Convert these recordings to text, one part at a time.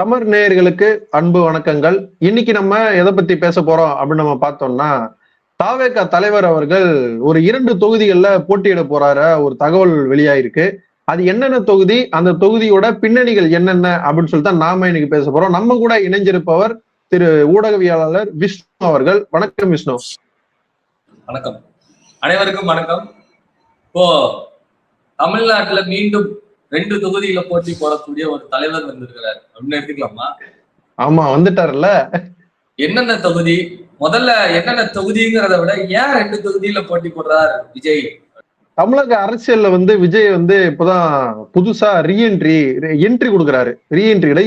சமர் நேயர்களுக்கு அன்பு வணக்கங்கள். இன்னைக்கு நம்ம எதை பத்தி பேச போறோம் அப்படின்னு நம்ம பார்த்தோம்னா, தாவேகா தலைவர் அவர்கள் ஒரு 2 தொகுதிகள்ல போட்டியிட போறார ஒரு தகவல் வெளியாயிருக்கு. அது என்னென்ன தொகுதி, அந்த தொகுதியோட பின்னணிகள் என்னென்ன அப்படின்னு சொல்லிட்டு தான் நாம இன்னைக்கு பேச போறோம். நம்ம கூட இணைஞ்சிருப்பவர் திரு ஊடகவியலாளர் விஷ்ணு அவர்கள். வணக்கம் விஷ்ணு. வணக்கம், அனைவருக்கும் வணக்கம். இப்போ தமிழ்நாட்டுல மீண்டும் 2 தொகுதியில போட்டி போடக்கூடிய ஒரு தலைவர் வந்திருக்கிறார் அப்படின்னு எடுத்துக்கலாமா? ஆமா, வந்துட்டார்ல. என்னென்ன தொகுதி, முதல்ல என்னென்ன தொகுதிங்கிறத விட ஏன் 2 தொகுதியில போட்டி போடுறார் விஜய்? தமிழக அரசியல்ல விஜய் இப்பதான் புதுசா என்ட்ரி கொடுக்குறாரு.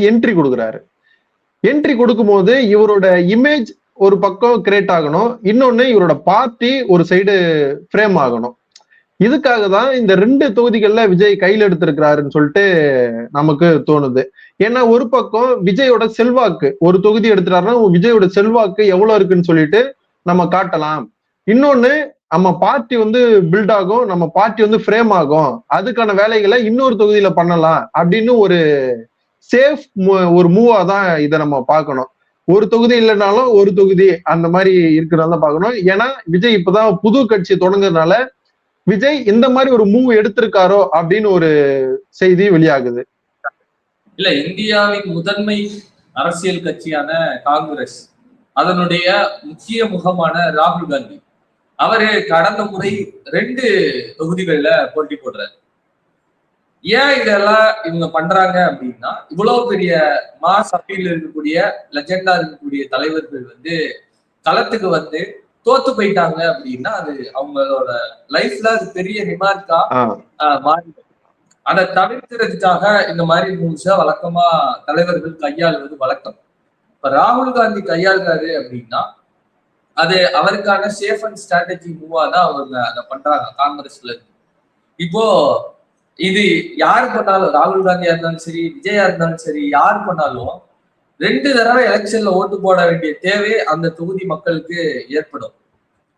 என்ட்ரி கொடுக்குறாரு. என்ட்ரி கொடுக்கும் போது இவரோட இமேஜ் ஒரு பக்கம் கிரியேட் ஆகணும், இன்னொன்னு இவரோட பார்ட்டி ஒரு சைடு ஃப்ரேம் ஆகணும். இதுக்காக தான் இந்த 2 தொகுதிகள்ல விஜய் கையில் எடுத்திருக்கிறாருன்னு சொல்லிட்டு நமக்கு தோணுது. ஏன்னா ஒரு பக்கம் விஜயோட செல்வாக்கு, ஒரு தொகுதி எடுத்துட்டாருன்னா விஜயோட செல்வாக்கு எவ்வளவு இருக்குன்னு சொல்லிட்டு நம்ம காட்டலாம். இன்னொன்னு, நம்ம பார்ட்டி பில்ட் ஆகும், நம்ம பார்ட்டி ஃப்ரேம் ஆகும், அதுக்கான வேலைகளை இன்னொரு தொகுதியில பண்ணலாம் அப்படின்னு ஒரு சேஃப் ஒரு மூவா தான் இதை நம்ம பார்க்கணும். ஒரு தொகுதி இல்லைனாலும் ஒரு தொகுதி அந்த மாதிரி இருக்கிறதா பார்க்கணும். ஏன்னா விஜய் இப்பதான் புது கட்சி தொடங்குறதுனால விஜய் இந்த மாதிரி ஒரு மூவ் எடுத்திருக்காரோ அப்படின்னு ஒரு செய்தி வெளியாகுது. இல்ல, இந்தியாவின் முதன்மை அரசியல் கட்சியான காங்கிரஸ், அதனுடைய முக்கிய முகமான ராகுல் காந்தி அவரு கடந்த முறை 2 தொகுதிகள்ல போட்டி போடுறாரு. ஏன் இதெல்லாம் இவங்க பண்றாங்க அப்படின்னா, இவ்வளவு பெரிய மாஸ் அப்பீல் இருக்கக்கூடிய லெஜெண்டா இருக்கக்கூடிய தலைவர்கள் களத்துக்கு தோத்து போயிட்டாங்க அப்படின்னா அது அவங்களோட லைஃப்ல அது பெரிய ரிமார்க்கா மாறி, அதை தவிர்க்கிறதுக்காக இந்த மாதிரி நியூஸ வழக்கமா தலைவர்கள் கையாளுவது வழக்கம். இப்ப ராகுல் காந்தி கையாளுறாரு அப்படின்னா அது அவருக்கான சேஃப் அண்ட் ஸ்ட்ராட்டஜி மூவா தான் அவங்க அதை பண்றாங்க காங்கிரஸ்ல இருந்து. இப்போ இது யாரு பண்ணாலும், ராகுல் காந்தியா இருந்தாலும் சரி, விஜயா இருந்தாலும் சரி, யார் பண்ணாலும் 2 தடவை எலெக்ஷன்ல ஓட்டு போட வேண்டிய தேவை அந்த தொகுதி மக்களுக்கு ஏற்படும்.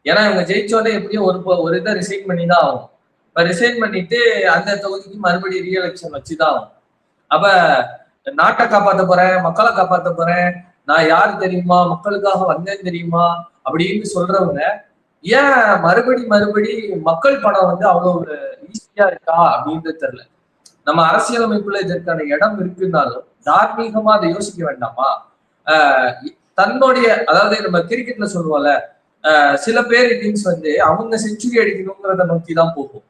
ஏன்னா இவங்க ஜெயிச்சோடனே எப்படியும் ஒரு இதை ரிசைன் பண்ணி தான் ஆகும். இப்ப ரிசைன் பண்ணிட்டு அந்த தொகுதிக்கு மறுபடியும் ரீஎலெக்ஷன் வச்சுதான் ஆகும். அப்ப நாட்டை காப்பாற்ற போறேன், மக்களை காப்பாற்ற போறேன், நான் யாரு தெரியுமா, மக்களுக்காக வந்தேன் தெரியுமா அப்படின்னு சொல்றவங்க ஏன் மறுபடி மக்கள் பணம் அவ்வளவு ஈஸியா இருக்கா அப்படின்றது தெரியல. நம்ம அரசியலமைப்புல இதற்கான இடம் இருக்குன்னாலும் தார்மீகமா அதை யோசிக்க வேண்டாமா? தன்னுடைய, அதாவது நம்ம கிரிக்கெட்ல சொல்லுவோம்ல, சில பேர் இன்னிங்ஸ் அவங்க செஞ்சுரி அடிக்கணுங்கிறத நோக்கி தான் போகும்,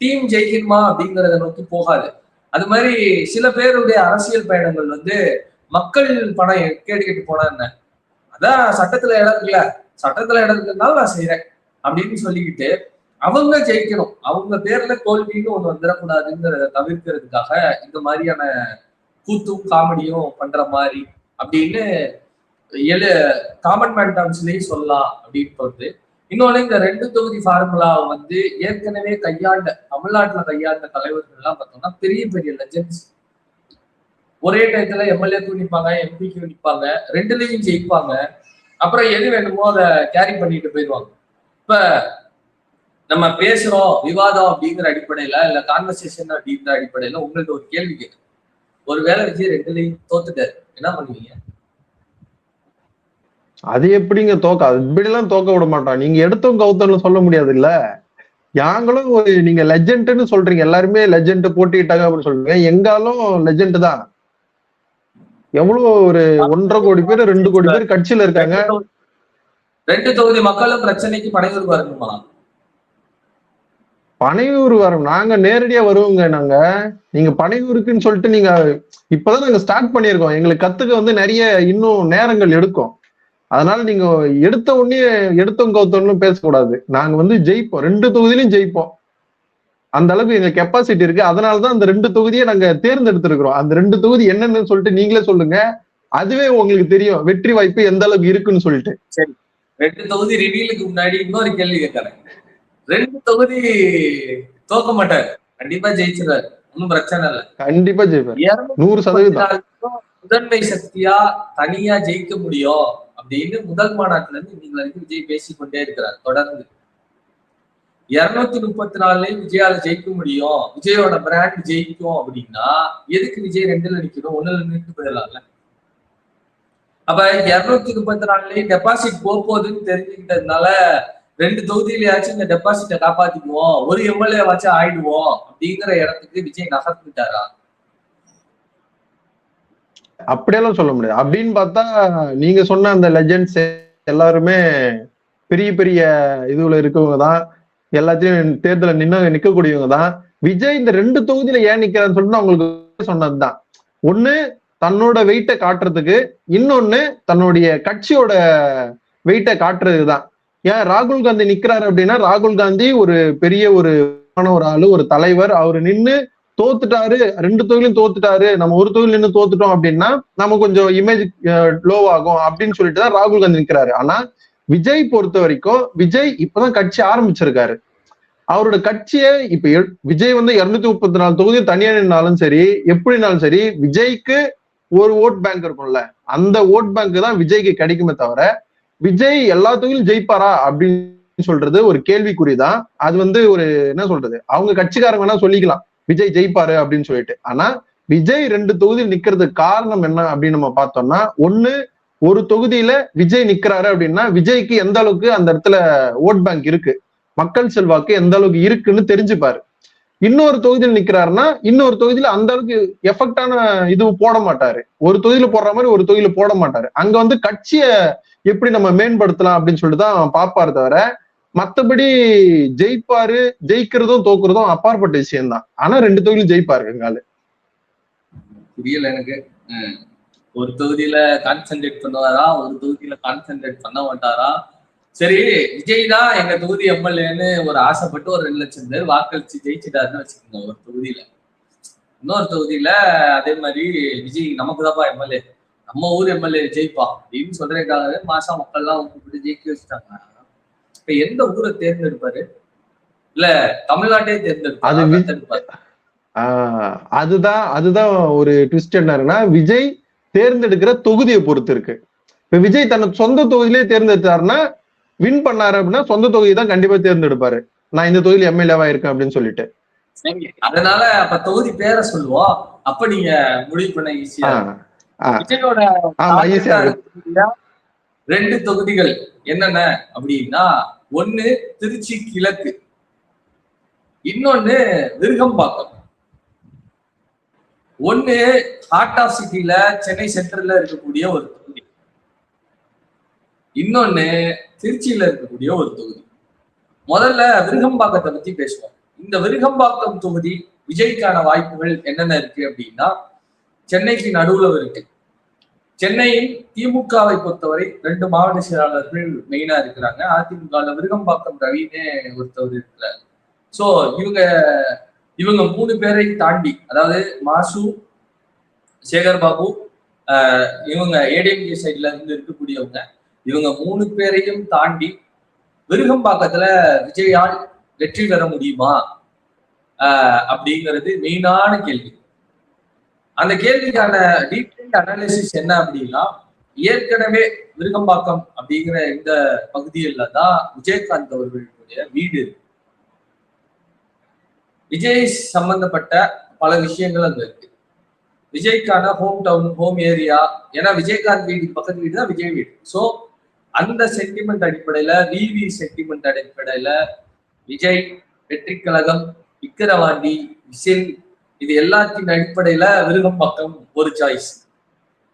டீம் ஜெயிக்கணுமா அப்படிங்கிறத நோக்கி போகாது. அது மாதிரி சில பேருடைய அரசியல் பயணங்கள் மக்கள் பணம் கேட்டுக்கிட்டு போனா என்ன, அதான் சட்டத்துல இடம் இருக்குல்ல, சட்டத்துல இடம் இருக்கிறதுனால நான் செய்யறேன் அப்படின்னு சொல்லிக்கிட்டு அவங்க ஜெயிக்கணும், அவங்க பேர்ல தோல்வின்னு ஒண்ணு வந்துடக்கூடாதுங்கிறத தவிர்க்கிறதுக்காக இந்த மாதிரியான கூத்தும் காமெடியும் பண்ற மாதிரி அப்படின்னு காமன் மேன் டர்ம்ஸ்லயும் சொல்லலாம் அப்படின்னு தோணுது. இன்னொன்னு, இந்த 2 தொகுதி ஃபார்முலா ஏற்கனவே தமிழ்நாட்டுல கையாண்ட தலைவர்கள் எல்லாம் பார்த்தோம்னா பெரிய பெரிய லெஜெண்ட்ஸ். ஒரே டயத்துல எம்எல்ஏக்கும் நிற்பாங்க, எம்பிக்கும் நிற்பாங்க, 2லயும் ஜெயிப்பாங்க. அப்புறம் எது வேணுமோ அதை கேரி பண்ணிட்டு போயிடுவாங்க. இப்ப நம்ம பேசுறோம் விவாதம் அப்படிங்கிற அடிப்படையில, இல்ல கான்வர்சேஷன் அப்படிங்கிற அடிப்படையில உங்கள்ட்ட ஒரு கேள்வி கேட்கு, ஒருவேளை விஜய் 2லயும் தோத்துட்டாரு, என்ன பண்ணுவீங்க? அது எப்படிங்க அது இப்படிலாம் தோக்க விட மாட்டோம். நீங்க எடுத்தவங்க கவுத்தன்னு சொல்ல முடியாது இல்ல. யாங்களும் நீங்க லெஜெண்ட்னு சொல்றீங்க, எல்லாருமே லெஜெண்ட் போட்டிட்டாங்க அப்படின்னு சொல்றீங்க. எங்காலும் லெஜெண்ட் தான். எவ்வளவு ஒரு 1.5 கோடி பேர் 2 கோடி பேர் கட்சியில இருக்காங்க. 2 தொகுதி மக்களும் பிரச்சனைக்கு பனையூர் வரணுமா? பனையூர் வரும், நாங்க நேரடியா வருவோங்க. நீங்க பனையூருக்குன்னு சொல்லிட்டு நீங்க இப்பதான் நாங்க ஸ்டார்ட் பண்ணிருக்கோம். எங்களுக்கு கத்துக்க நிறைய இன்னும் நேரங்கள் எடுக்கும். அதனால நீங்க எடுத்த உடனே எடுத்தவங்க கவுத்தவன்னு பேசக்கூடாது. நாங்க ஜெயிப்போம், 2 தொகுதியிலும் ஜெயிப்போம். அந்த அளவுக்கு எங்க கெப்பாசிட்டி இருக்கு. அதனாலதான் அந்த 2 தொகுதியை நாங்க தேர்ந்தெடுத்திருக்கிறோம். அந்த 2 தொகுதி என்னன்னு சொல்லிட்டு நீங்களே சொல்லுங்க, அதுவே உங்களுக்கு தெரியும் வெற்றி வாய்ப்பு எந்த அளவுக்கு இருக்குன்னு சொல்லிட்டு. சரி, 2 தொகுதி ரிவீலுக்கு முன்னாடி இன்னொரு கேள்வி கேட்கறேன். 2 தொகுதி தோக்க மாட்டாரு, கண்டிப்பா ஜெயிச்சிருவாரு, ஒன்னும் பிரச்சனை இல்லை. கண்டிப்பா ஜெயிப்பாரு, 100%. முதன்மை சக்தியா தனியா ஜெயிக்க முடியும் அப்படின்னு முதல் மாநாட்டுல இருந்து இன்னைக்கு வரைக்கும் விஜய் பேசிக்கொண்டே இருக்கிறார் தொடர்ந்து. 234 விஜயால ஜெயிக்க முடியும், விஜயோட பிராண்ட் ஜெயிக்கும் அப்படின்னா எதுக்கு விஜய் 2ல நிக்கணும், 1ல நின்று போயிடலாம்ல. அப்ப 234 டெபாசிட் போகுதுன்னு தெரிஞ்சுக்கிட்டதுனால 2 தொகுதியிலயாச்சும் இந்த டெபாசிட்டை காப்பாத்திக்குவோம், ஒரு எம்எல்ஏ வாச்சும் ஆயிடுவோம் அப்படிங்கிற இடத்துக்கு விஜய் நகர்ந்துட்டாரா? அப்படியெல்லாம் சொல்ல முடியாது. அப்படின்னு பார்த்தா நீங்க சொன்ன அந்த லெஜெண்ட்ஸ் எல்லாருமே பெரிய பெரிய இதுல இருக்கவங்க தான், எல்லாத்தையும் தேர்தல நிக்கக்கூடியவங்க தான். விஜய் இந்த 2 தொகுதியில ஏன் நிக்கிறான்னு சொல்லிட்டு அவங்களுக்கு சொன்னதுதான். ஒண்ணு தன்னோட வெயிட்டை காட்டுறதுக்கு, இன்னொன்னு தன்னுடைய கட்சியோட வெயிட்டை காட்டுறதுதான். ஏன் ராகுல் காந்தி நிக்கிறாரு அப்படின்னா, ராகுல் காந்தி ஒரு பெரிய ஒரு ஆளு, ஒரு தலைவர். அவரு நின்னு தோத்துட்டாரு, 2 தொகுதியிலும் தோத்துட்டாரு, நம்ம ஒரு தொகுதியில் நின்று தோத்துட்டோம் அப்படின்னா நம்ம கொஞ்சம் இமேஜ் லோ ஆகும் அப்படின்னு சொல்லிட்டு தான் ராகுல் காந்தி நிக்கிறாரு. ஆனா விஜய் பொறுத்த வரைக்கும் விஜய் இப்பதான் கட்சி ஆரம்பிச்சிருக்காரு. அவரோட கட்சியை இப்ப விஜய் வந்து 234 தொகுதி தனியா நின்னாலும் சரி, எப்படினாலும் சரி, விஜய்க்கு ஒரு ஓட் பேங்க் இருக்கும்ல, அந்த ஓட் பேங்க் தான் விஜய்க்கு கிடைக்குமே தவிர விஜய் எல்லா தொகுதியிலும் ஜெயிப்பாரா அப்படின்னு சொல்றது ஒரு கேள்விக்குறிதான். அது வந்து ஒரு என்ன சொல்றது, அவங்க கட்சிக்காரங்க வேணா சொல்லிக்கலாம் விஜய் ஜெயிப்பாரு அப்படின்னு சொல்லிட்டு. ஆனா விஜய் 2 தொகுதியில் நிக்கிறதுக்கு காரணம் என்ன அப்படின்னு நம்ம பார்த்தோம்னா, ஒண்ணு ஒரு தொகுதியில விஜய் நிக்கிறாரு அப்படின்னா விஜய்க்கு எந்த அளவுக்கு அந்த இடத்துல ஓட் பேங்க் இருக்கு, மக்கள் செல்வாக்கு எந்த அளவுக்கு இருக்குன்னு தெரிஞ்சுப்பாரு. இன்னொரு தொகுதியில் நிக்கிறாருன்னா இன்னொரு தொகுதியில அந்த அளவுக்கு எஃபெக்டான இது போட மாட்டாரு, ஒரு தொகுதியில போடுற மாதிரி ஒரு தொகுதியில போட மாட்டாரு. அங்க வந்து கட்சியை எப்படி நம்ம மேம்படுத்தலாம் அப்படின்னு சொல்லிட்டு தான் பாப்பாரு தவிர, மத்தபடி ஜெயிப்பாரு, ஜெயிக்கிறதும் தோக்குறதும் அப்பாற்பட்ட விஷயம் தான். ஆனா 2 தொகுதியிலும் ஜெயிப்பாரு எங்கால. புரியல எனக்கு. ஒரு தொகுதியில கான்சென்ட்ரேட் பண்ணுவாரா, ஒரு தொகுதியில கான்சென்ட்ரேட் பண்ண மாட்டாரா? சரி, விஜய் தான் எங்க தொகுதி எம்எல்ஏன்னு ஒரு ஆசைப்பட்டு ஒரு 2 லட்சம் பேர் வாக்களிச்சு ஜெயிச்சுட்டாருன்னு வச்சுக்கோங்க ஒரு தொகுதியில. இன்னொரு தொகுதியில அதே மாதிரி விஜய் நமக்கு தான்ப்பா எம்எல்ஏ, நம்ம ஊர் எம்எல்ஏ ஜெயிப்பா அப்படின்னு சொல்றதுக்காகவே மாசா மக்கள் எல்லாம் கூப்பிட்டு ஜெயிக்க வச்சுட்டாங்க. இப்ப எந்த ஊரை தேர்ந்தெடுப்பாரு? இல்ல தமிழ்நாட்டே தேர்ந்தெடுப்பாரு? அதுதான் ஒரு ட்விஸ்ட் என்னன்னா, விஜய் தேர்ந்தெடுக்கிற தொகுதியை பொறுத்து இருக்கு. இப்ப விஜய் தன் சொந்த தொகுதியிலே தேர்ந்தெடுத்தாருன்னா, வின் பண்ணாரு அப்படின்னா சொந்த தொகுதி தான் கண்டிப்பா தேர்ந்தெடுப்பாரு, நான் இந்த தொகுதியில் எம்எல்ஏவா இருக்கேன் அப்படின்னு சொல்லிட்டு. அதனால அப்ப தொகுதி பேரை சொல்லுவோம், அப்ப நீங்க முடிவு பண்ண ஈஸியா. விஜயோட 2 தொகுதிகள் என்னென்ன அப்படின்னா, ஒண்ணு திருச்சி கிழக்கு, இன்னொன்னு விருகம்பாக்கம், ஒண்ணு ஹார்ட் ஆஃப் சிட்டில சென்னை சென்ட்ரல்ல இருக்கக்கூடிய ஒரு தொகுதி, இன்னொன்னு திருச்சியில இருக்கக்கூடிய ஒரு தொகுதி. முதல்ல விருகம்பாக்கத்தை பத்தி பேசுவோம். இந்த விருகம்பாக்கம் தொகுதி விஜய்க்கான வாய்ப்புகள் என்னென்ன இருக்கு அப்படின்னா, சென்னைக்கு நடுவுல இருக்கு. சென்னையின் திமுகவை பொறுத்தவரை 2 மாவட்ட செயலாளர்கள் மெயினா இருக்கிறாங்க. அதிமுக விருகம்பாக்கம் ரவின்னு ஒருத்தவர் இருக்கிறார். சோ இவங்க 3 பேரை தாண்டி, அதாவது மாசு, சேகர் பாபு, இவங்க ஏடிஎம்கே சைட்ல இருந்து இருக்கக்கூடியவங்க, இவங்க 3 பேரையும் தாண்டி விருகம்பாக்கத்துல விஜயால் வெற்றி பெற முடியுமா அப்படிங்கிறது மெயினான கேள்வி. அந்த கேள்விக்கான டீடைல் அனாலிசிஸ் என்ன அப்படின்னா, ஏற்கனவே விருகம்பாக்கம் அப்படிங்கிற இந்த பகுதியில தான் விஜயகாந்த் அவர்களுடைய வீடு இருக்கு. விஜய் சம்பந்தப்பட்ட பல விஷயங்கள் அங்க இருக்கு. விஜய்க்கான ஹோம் டவுன், ஹோம் ஏரியா, ஏன்னா விஜயகாந்த் வீடு பக்கத்து வீடு தான் விஜய் வீடு. சோ அந்த சென்டிமெண்ட் அடிப்படையில, விவி சென்டிமெண்ட் அடிப்படையில விஜய், வெற்றி கழகம், விக்கிரவாண்டி, விசில், இது எல்லாத்தின் அடிப்படையில விருகம்பாக்கம் ஒரு சாய்ஸ்.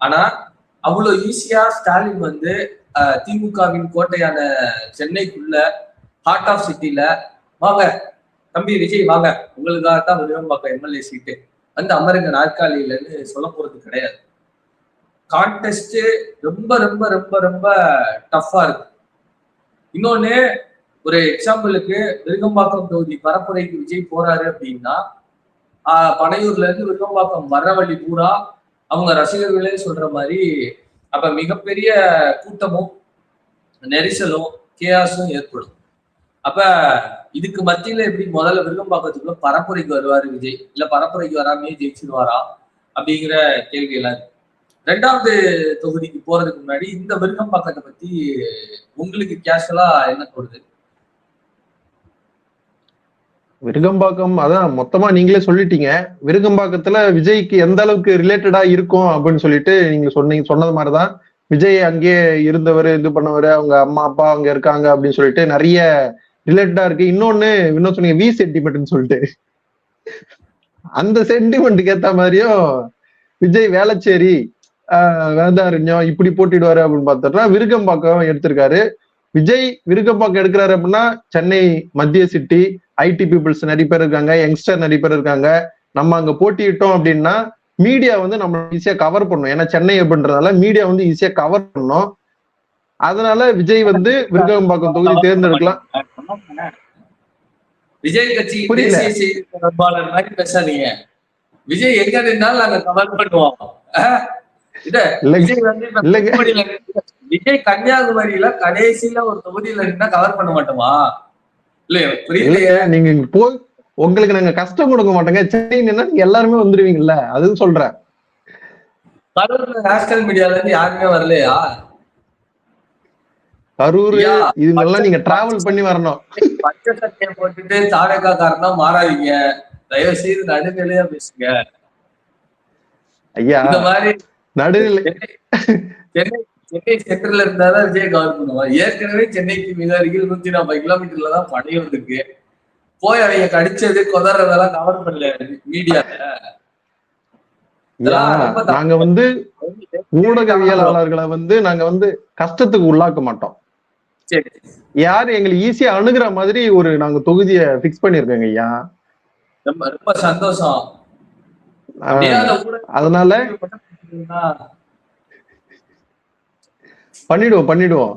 ஆனா அவ்வளவு ஈஸியா ஸ்டாலின் வந்து திமுகவின் கோட்டையான சென்னைக்குள்ள ஹார்ட் ஆஃப் சிட்டில வாங்க தம்பி விஜய் வாங்க, உங்களுக்காகத்தான் விருகம்பாக்கம் எம்எல்ஏ சீட்டு வந்து அமெரிக்க நாற்காலியிலன்னு சொல்ல போறது கிடையாது. கான்டெஸ்ட் ரொம்ப ரொம்ப ரொம்ப ரொம்ப டஃபா இருக்கு. இன்னொன்னு, ஒரு எக்ஸாம்பிளுக்கு விருகம்பாக்கம் தொகுதி பரப்புரைக்கு விஜய் போறாரு அப்படின்னா, பனையூர்ல இருந்து விருகம்பாக்கம் வர்ற வழி பூரா அவங்க ரசிகர்களே சொல்ற மாதிரி அப்ப மிகப்பெரிய கூட்டமும் நெரிசலும் கேஆஸும் ஏற்படும். அப்ப இதுக்கு மத்தியில எப்படி முதல்ல விருகம்பாக்கத்துக்குள்ள பரப்புரைக்கு வருவாரு விஜய், இல்ல பரப்புரைக்கு வராமே ஜெயிச்சிருவாரா அப்படிங்கிற கேள்வி எல்லாம் இருக்கு. 2வது தொகுதிக்கு போறதுக்கு முன்னாடி இந்த விருகம்பாக்கத்தை பத்தி உங்களுக்கு கேஷுவலா என்ன தோணுது? விருகம்பாக்கம் அதான் மொத்தமா நீங்களே சொல்லிட்டீங்க. விருகம்பாக்கத்துல விஜய்க்கு எந்த அளவுக்கு ரிலேட்டடா இருக்கும் அப்படின்னு சொல்லிட்டு நீங்க சொன்னது மாதிரிதான். விஜய் அங்கேயே இருந்தவர், இது பண்ணவர், அவங்க அம்மா அப்பா அங்க இருக்காங்க அப்படின்னு சொல்லிட்டு நிறைய ரிலேட்டடா இருக்கு. இன்னும் சொன்னீங்க வி சென்டிமெண்ட்னு சொல்லிட்டு, அந்த சென்டிமெண்ட்டுக்கு ஏத்த மாதிரியும் விஜய் வேளச்சேரி வேதாரண்யம் இப்படி போட்டிடுவாரு அப்படின்னு பார்த்தோம்னா விருகம்பாக்கம் எடுத்திருக்காரு. விஜய் விருகம்பாக்கம் எடுக்கிறாரு அப்படின்னா சென்னை மத்திய சிட்டி, ஐடி பீப்புள்ஸ் நிறைய பேர் இருக்காங்க, யங்ஸ்டர் நிறைய பேர் இருக்காங்க. நம்ம அங்க போட்டியிட்டோம் அப்படின்னா மீடியா வந்து நம்ம ஈஸியா கவர் பண்ணும். ஏன்னா சென்னை அப்படின்றதால மீடியா வந்து ஈஸியா கவர் பண்ணும். அதனால விஜய் வந்து விருகம்பாக்கம் தொகுதி தேர்ந்தெடுக்கலாம். விஜய் கட்சி தேசிய செய்தி தொடர்பாளர் மாதிரி பேசாதீங்க. விஜய் எங்க நின்னாலும் நாங்க கவர் பண்ணுவோம். விஜய் கன்னியாகுமரியில கடைசியில ஒரு தொகுதியில இருந்தா கவர் பண்ண மாட்டோமா? இல்லையா? புரியலையா? நீங்க போய் உங்களுக்கு நாங்க கஷ்டம் கொடுக்க மாட்டோங்க. சென்னை நின்னா எல்லாருமே வந்துருவீங்கல்ல, அதுவும் சொல்றேன். கரூர்ல நேஷனல் மீடியால இருந்து யாருமே வரலையா? கரூர் இதுங்கெல்லாம் நீங்க டிராவல் பண்ணி வரணும். பச்சை சட்டையை போட்டுட்டு தாவேகா காரனா மாறாதீங்க. தயவு செய்து நடுநிலையா பேசுங்க ஐயா. இந்த மாதிரி நடுநிலை சென்னை சென்டர்ல இருந்தாதான் விஜய் கவர் பண்ணுவான். ஏற்கனவே சென்னைக்கு மிக அருகில் 140 கிலோமீட்டர்ல தான் படையும் இருக்கு. போய் அவங்க கடிச்சது கொதறதெல்லாம் கவர் பண்ணல மீடியால. நாங்க வந்து ஊடகவியலாளர்களை வந்து நாங்க வந்து கஷ்டத்துக்கு உள்ளாக்க மாட்டோம். யாரு எங்களுக்கு ஈஸியா அணுகிற மாதிரி ஒரு நாங்க தொகுதியை பிக்ஸ் பண்ணிருக்கோங்க ஐயா. ரொம்ப சந்தோஷம். அதனால பண்ணிடுவோம்.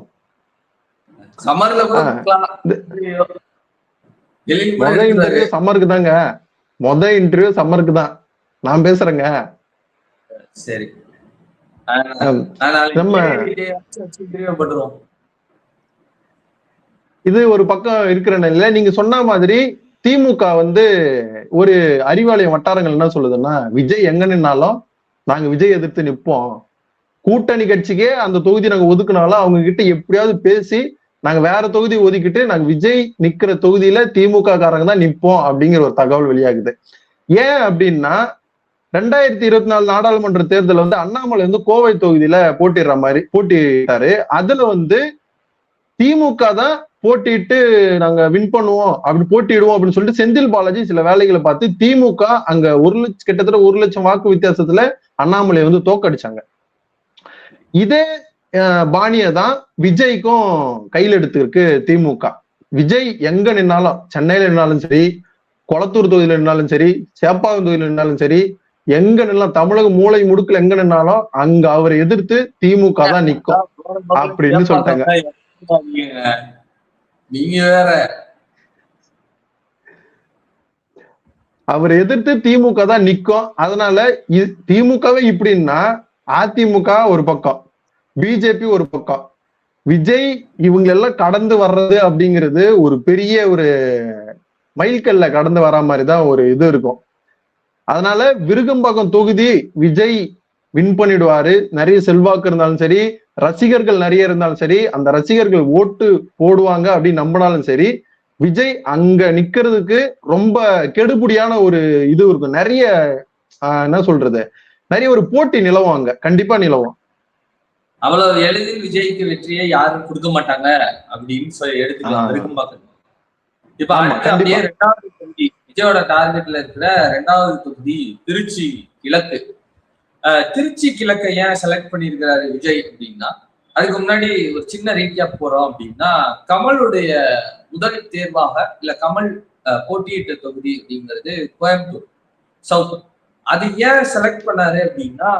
சம்மர்ல சம்மருக்கு தாங்க. இன்டர்வியூ சம்மருக்கு தான் நான் பேசுறேங்க. சரி, இது ஒரு பக்கம் இருக்கிற நிலையில நீங்க சொன்ன மாதிரி திமுக வந்து ஒரு அறிவாலய வட்டாரங்கள் என்ன சொல்லுதுன்னா, விஜய் எங்க நின்னாலும் நாங்க விஜய் எதிர்த்து நிப்போம். கூட்டணி கட்சிக்கே அந்த தொகுதி நாங்க ஒதுக்குனாலும் அவங்க கிட்ட எப்படியாவது பேசி நாங்க வேற தொகுதி ஒதுக்கிட்டு நாங்க விஜய் நிக்கிற தொகுதியில திமுக காரங்க தான் நிப்போம் அப்படிங்கிற ஒரு தகவல் வெளியாகுது. ஏன் அப்படின்னா 2024 நாடாளுமன்ற தேர்தல் வந்து அண்ணாமலை வந்து கோவை தொகுதியில போட்டிட்டாரு. அதுல வந்து திமுக தான் போட்டிட்டு நாங்க வின் பண்ணுவோம், அப்படி போட்டிடுவோம் அப்படின்னு சொல்லிட்டு செந்தில் பாலாஜி சில வேலைகளை பார்த்து திமுக அங்க கிட்டத்தட்ட 1 லட்சம் வாக்கு வித்தியாசத்துல அண்ணாமலை வந்து தோக்கடிச்சாங்க. இதே பாணியை தான் விஜய்க்கும் கையில் எடுத்துருக்கு திமுக. விஜய் எங்க நின்னாலும், சென்னையில நின்னாலும் சரி, கொளத்தூர் தொகுதியில நின்னாலும் சரி, சேப்பாக்கம் தொகுதியில நின்னாலும் சரி, எங்க நின்னாலும் தமிழக மூளை முடுக்குல எங்க நின்னாலும் அங்க அவரை எதிர்த்து திமுக தான் நிக்கும் அப்படின்னு சொல்லிட்டாங்க. நீங்க வேற அவரை எதிர்த்து திமுக தான் நிக்கும். அதனால திமுகவே இப்படின்னா அதிமுக ஒரு பக்கம், பிஜேபி ஒரு பக்கம், விஜய் இவங்களெல்லாம் கடந்து வர்றது அப்படிங்கிறது ஒரு பெரிய ஒரு மைல்கல்ல கடந்து வர மாதிரிதான் ஒரு இது இருக்கும். அதனால விருகம்பாக்கம் தொகுதி விஜய் வின் பண்ணிடுவாரு. நிறைய செல்வாக்கு இருந்தாலும் சரி, ரசிகர்கள் நிறைய இருந்தாலும் சரி, அந்த ரசிகர்கள் ஓட்டு போடுவாங்க அப்படின்னு நம்பினாலும் சரி, விஜய் அங்க நிக்கிறதுக்கு ரொம்ப கெடுபடியான ஒரு இது இருக்கும். நிறைய என்ன சொல்றது, நிறைய ஒரு போட்டி நிலவும், அங்க கண்டிப்பா நிலவும். அவ்வளவு எளிதில் விஜய்க்கு வெற்றியை யாரும் கொடுக்க மாட்டாங்க அப்படின்னு சொல்லி எடுத்துக்கலாம் விருகம்பாக்கம். இப்ப அப்படியே 2வது தொகுதி விஜயோட டார்கெட்ல இருக்கிற 2வது தொகுதி திருச்சி கிழக்கு. திருச்சி கிழக்கை ஏன் செலக்ட் பண்ணியிருக்கிறாரு விஜய் அப்படின்னா, அதுக்கு முன்னாடி ஒரு சின்ன ரீகேப் போறோம் அப்படின்னா, கமலுடைய முதல் தேர்வாக இல்ல கமல் போட்டியிட்ட தொகுதி அப்படிங்கிறது கோயம்புத்தூர் சவுத். அது ஏன் செலக்ட் பண்ணாரு அப்படின்னா,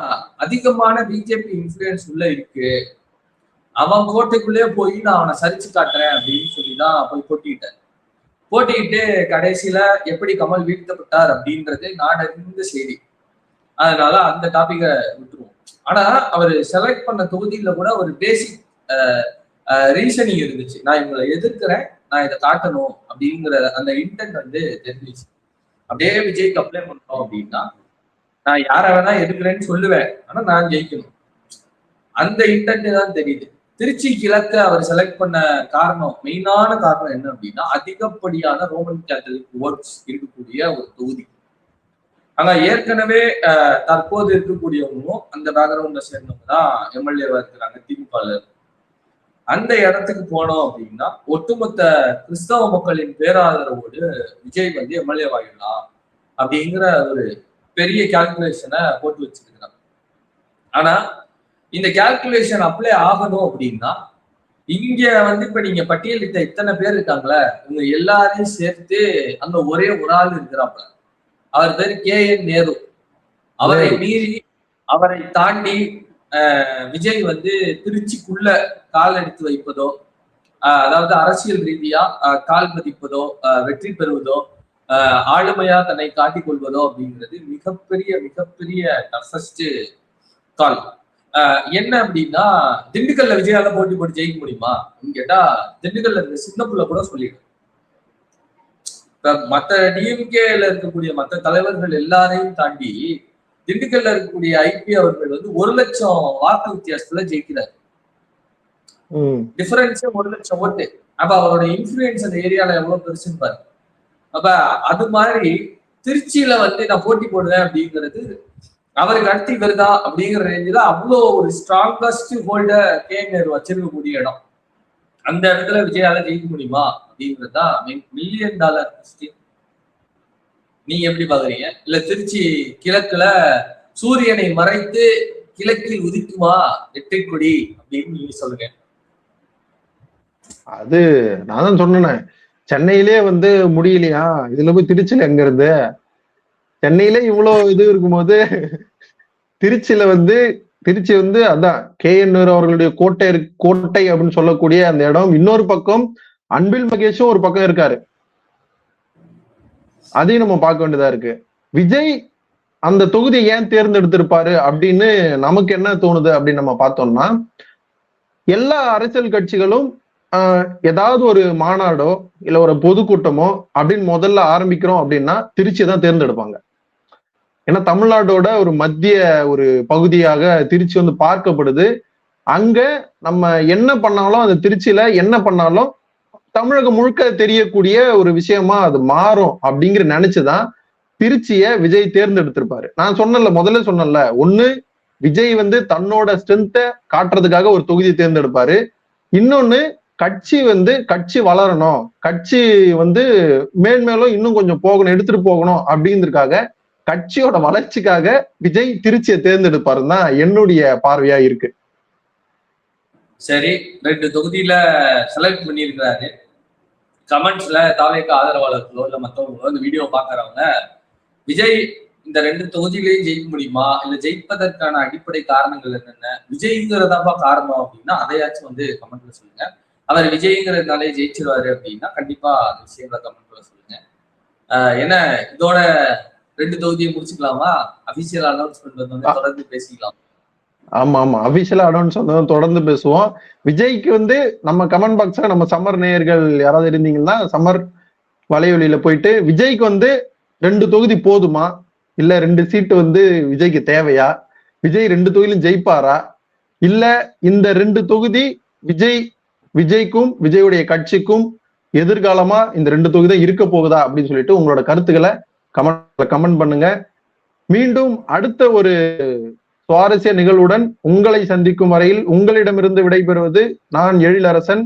அதிகமான பிஜேபி இன்ஃபுளுன்ஸ் உள்ள இருக்கு, அவன் கோட்டைக்குள்ளேயே போய் நான் அவனை சரிச்சு காட்டுறேன் அப்படின்னு சொல்லிதான் போய் போட்டிக்கிட்டு கடைசியில எப்படி கமல் வீழ்த்தப்பட்டார் அப்படின்றது நாடறிந்த செய்தி. அதனால அந்த டாபிக்கை விட்டுருவோம். ஆனா அவர் செலக்ட் பண்ண தொகுதியில கூட ஒரு பேசிக் ரீசனிங் இருந்துச்சு. நான் இவங்களை எதிர்க்கிறேன், நான் இதை காட்டணும் அப்படிங்கிற அந்த இன்டென்ட் வந்து தெரிஞ்சிச்சு. அப்படியே விஜய்க்கு அப்ளை பண்ணோம் அப்படின்னா, நான் யாரை வேணா எதிர்க்கிறேன்னு சொல்லுவேன், ஆனா நான் ஜெயிக்கணும், அந்த இன்டென்ட் தான் தெரியுது. திருச்சி கிழக்க அவர் செலக்ட் பண்ண காரணம், மெயினான காரணம் என்ன அப்படின்னா, அதிகப்படியான ரோமன் கேத்தலிக் ஓட்ஸ் இருக்கக்கூடிய ஒரு தொகுதி. ஆனா ஏற்கனவே தற்போது இருக்கக்கூடியவங்களும் அந்த பேக்ரவுண்ட்ல சேர்ந்தவங்க தான் எம்எல்ஏவா இருக்கிறாங்க திமுக. அந்த இடத்துக்கு போனோம் அப்படின்னா ஒட்டுமொத்த கிறிஸ்தவ மக்களின் பேராதரவோடு விஜய் வந்து எம்எல்ஏ ஆகிடலாம் அப்படிங்கிற ஒரு பெரிய கால்குலேஷனை போட்டு வச்சிருக்கிறாங்க. ஆனா இந்த கால்குலேஷன் அப்ளை ஆகணும் அப்படின்னா இங்க வந்து இப்ப நீங்க பட்டியலிட்ட இத்தனை பேர் இருக்காங்களே, இவங்க எல்லாரையும் சேர்த்து அங்க ஒரே ஒரு ஆள் இருக்கிறாப்ல, அவர் பேர் KN நேரு. அவரை மீறி, அவரை தாண்டி விஜய் வந்து திருச்சிக்குள்ள கால் எடுத்து வைப்பதோ, அதாவது அரசியல் ரீதியா கால் பதிப்பதோ, வெற்றி பெறுவதோ, ஆளுமையா தன்னை காட்டிக் கொள்வதோ அப்படிங்கிறது மிகப்பெரிய மிகப்பெரிய டஃபஸ்ட் கால். என்ன அப்படின்னா, திண்டுக்கல்ல விஜயால போட்டி போட்டு ஜெயிக்க முடியுமா கேட்டா, திண்டுக்கல்ல இருக்க சின்ன புள்ள கூட சொல்லிடும். மற்ற டிஎம்கேல இருக்கக்கூடிய மற்ற தலைவர்கள் எல்லாரையும் தாண்டி திண்டுக்கல்ல இருக்கக்கூடிய ஐபி அவர்கள் வந்து 1 லட்சம் வாக்கு வித்தியாசத்துல ஜெயிக்கிறார். டிஃபரன்ஸ் 1 லட்சம் ஓட்டு. அப்ப அவரோட இன்ஃபுளுன்ஸ் அந்த ஏரியால எவ்வளவு பெருசுன்னு பாரு. அப்ப அது மாதிரி திருச்சியில வந்து நான் போட்டி போடுவேன் அப்படிங்கிறது அவருக்கு அடுத்து வருதா அப்படிங்கிற ரேஞ்சில அவ்வளோ ஒரு ஸ்ட்ராங்கஸ்ட் ஹோல்டர் KN நேரு வச்சிருக்கக்கூடிய இடம். அந்த இடத்துல விஜயால ஜெயிக்க முடியுமா அப்படிங்கிறது தான் $1 மில்லியன் கொஸ்டின். நீங்க எப்படி பாக்குறீங்க? இல்ல திருச்சி கிழக்குல சூரியனை மறைத்து கிழக்கில் உதிக்குமா வெற்றி கொடி அப்படின்னு நீங்க சொல்லுங்க. அது நான் தான் சொன்னேன், சென்னையிலே வந்து முடியலையா, இதுல போய் திருச்சியில எங்க இருந்து? சென்னையில இவ்வளவு இது இருக்கும்போது திருச்சியில வந்து திருச்சி வந்து அதான் KN நேரு அவர்களுடைய கோட்டை அப்படின்னு சொல்லக்கூடிய அந்த இடம். இன்னொரு பக்கம் அன்பில் மகேஷும் ஒரு பக்கம் இருக்காரு, அதையும் நம்ம பார்க்க வேண்டியதா இருக்கு. விஜய் அந்த தொகுதியை ஏன் தேர்ந்தெடுத்திருப்பாரு அப்படின்னு நமக்கு என்ன தோணுது அப்படின்னு நம்ம பார்த்தோம்னா, எல்லா அரசியல் கட்சிகளும் ஏதாவது ஒரு மாநாடோ இல்ல ஒரு பொதுக்கூட்டமோ அப்படின்னு முதல்ல ஆரம்பிக்கிறோம் அப்படின்னா திருச்சியை தான் தேர்ந்தெடுப்பாங்க. ஏன்னா தமிழ்நாட்டோட ஒரு மத்திய ஒரு பகுதியாக திருச்சி வந்து பார்க்கப்படுது. அங்க நம்ம என்ன பண்ணாலும் அந்த திருச்சியில என்ன பண்ணாலும் தமிழகம் முழுக்க தெரியக்கூடிய ஒரு விஷயமா அது மாறும் அப்படிங்கிற நினைச்சுதான் திருச்சிய விஜய் தேர்ந்தெடுத்திருப்பாரு. நான் முதல்ல சொன்னல, ஒண்ணு விஜய் வந்து தன்னோட ஸ்ட்ரென்த்தை காட்டுறதுக்காக ஒரு தொகுதியை தேர்ந்தெடுப்பாரு. இன்னொன்னு கட்சி வளரணும், கட்சி வந்து மேன்மேலும் இன்னும் கொஞ்சம் போகணும், எடுத்துட்டு போகணும் அப்படிங்கிறதுக்காக, கட்சியோட வளர்ச்சிக்காக விஜய் திருச்சியை தேர்ந்தெடுப்பாருன்னு தான் என்னுடைய பார்வையா இருக்கு. சரி, 2 தொகுதியில செலக்ட் பண்ணியிருக்கிறாரு. கமெண்ட்ஸ்ல தாவேக்கு ஆதரவாளர்களோ இல்ல மற்றவங்களோ இந்த வீடியோ பாக்குறவங்க விஜய் இந்த 2 தொகுதியிலையும் ஜெயிக்க முடியுமா, இல்ல ஜெயிப்பதற்கான அடிப்படை காரணங்கள் என்னென்ன, விஜய்ங்கிறதாப்பா காரணம் அப்படின்னா அதையாச்சும் வந்து கமெண்ட்ல சொல்லுங்க. அவர் விஜய்ங்கிறதுனாலே ஜெயிச்சிருவாரு அப்படின்னா கண்டிப்பா அந்த விஷயங்களை கமெண்ட்ல சொல்லுங்க. ஏன்னா இதோட 2 தொகுதியை முடிச்சுக்கலாமா? அபிஷியல் அனௌன்ஸ்மெண்ட் வந்து தொடர்ந்து பேசிக்கலாம். ஆமா, அபிஷியல் அனௌன்ஸ்மெண்ட் தொடர்ந்து பேசுவோம். விஜய்க்கு வந்து நம்ம கமெண்ட் பாக்ஸ்ல நம்ம சம்மர் நேயர்கள் யாராவது இருந்தீங்கன்னா சம்மர் வலையொலியில போயிட்டு விஜய்க்கு வந்து 2 தொகுதி போதுமா, இல்ல 2 சீட்டு வந்து விஜய்க்கு தேவையா, விஜய் 2 தொகுதியிலும் ஜெயிப்பாரா, இல்ல இந்த 2 தொகுதி விஜய்க்கும் விஜயுடைய கட்சிக்கும் எதிர்காலமா இந்த 2 தொகுதி தான் இருக்க போகுதா அப்படின்னு சொல்லிட்டு உங்களோட கருத்துக்களை கமெண்ட் பண்ணுங்க. மீண்டும் அடுத்த ஒரு சுவாரஸ்ய நிகழ்வுடன் உங்களை சந்திக்கும் வரையில் உங்களிடமிருந்து விடைபெறுவது நான் எழிலரசன்.